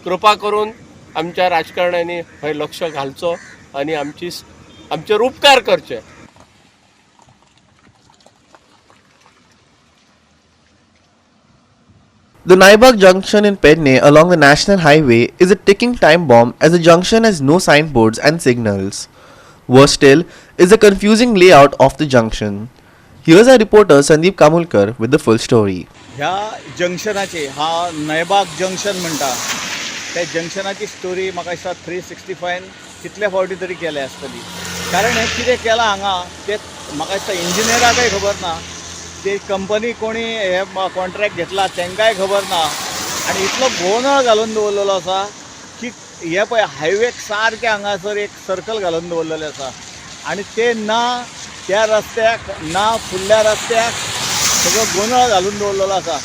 कृपा करून आमच्या राजकारण्यांनी हे लक्ष घालचो आणि आमचेर उपकार करचे. The NAIBAUG junction in PERNEM along the national highway is a ticking time bomb as the junction has no signboards and signals. Worse still is the confusing layout of the junction. Here's our reporter Sandeep Kamulkar with the full story. ह्या जंक्शनाची हा नैबाग junction म्हणटा त्या जंक्शनाची story म्हाका दिसता 365 कितले फावटी तरी केले आसतली. कारण हे कितें केलां हांगा ते म्हाका दिसता इंजिनियराकय खबर ना, ते कंपनी कोणी हे कॉन्ट्रॅक्ट घेतला तांकांय खबर ना आनी इतलो गोंधळ घालून दवरलेलो आसा की हे पळय हायवेक सारके हांगासर एक सर्कल घालून दवरलेलें आसा आनी ते ना त्या रस्त्याक ना फुडल्या रस्त्याक सगळो गोंधळ घालून दवरलेलो आसा.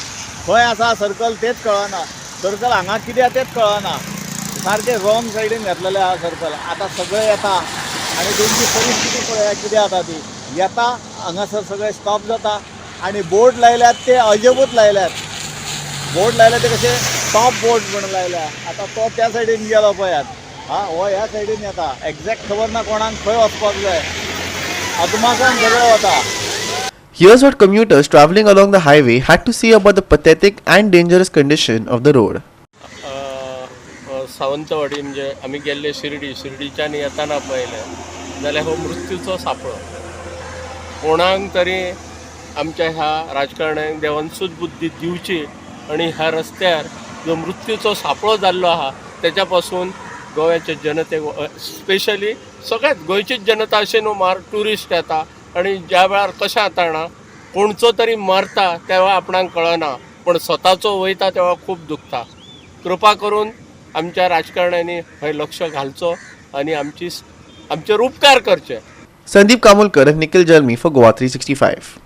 खंय आसा सर्कल तेच कळना, सर्कल हांगा कित्याक तेच कळना, सारके रॉंग सायडीन घातलेले आहा सर्कल. आतां सगळे येता आनी तेंची परिस्थिती पळया कितें जाता ती. येता हांगासर सगळे स्टॉप जाता आनी बोर्ड लायल्यात ते अजबूत लायल्यात. बोर्ड लायल्या ते कशे टॉप बोर्ड म्हणून लायल्या. आतां तो त्या सायडीन गेलो पळयात, हो ह्या सायडीन येता. एक्झॅक्ट खबर ना कोणाक खंय वचपाक जाय, अदमासान सगळें वता. Here's what commuters traveling along the highway had to say about the pathetic and dangerous condition of the road. Sawantwadi म्हणजे आम्ही गेल्ले शिर्डीच्यान येताना पळयलें जाल्यार हो मृत्यूचो सापळो. कोणाक तरी आमच्या ह्या राजकारण्यांक देवान सुदबुद्धी दिवची आणि ह्या रस्त्यार जो मृत्यूचो सापळो जाल्लो आहा तेच्या पासून गोव्याचे जनतेक स्पेशली सगळ्यात गोंयचीच जनता अशें न्हू ट्युरिस्ट येता आणि ज्या वेळार कशें जाता कोणचो तरी मरता तेव्हा आपणाक कळना, पण स्वताचो वयता तेव्हा खूब दुखता. कृपा करून आमच्या राजकारण्यांनी हे लक्ष घालचो आणि आमचेर उपकार करचे. Sandeep Kamulkar and Nikhil Jalmi for GOA3365.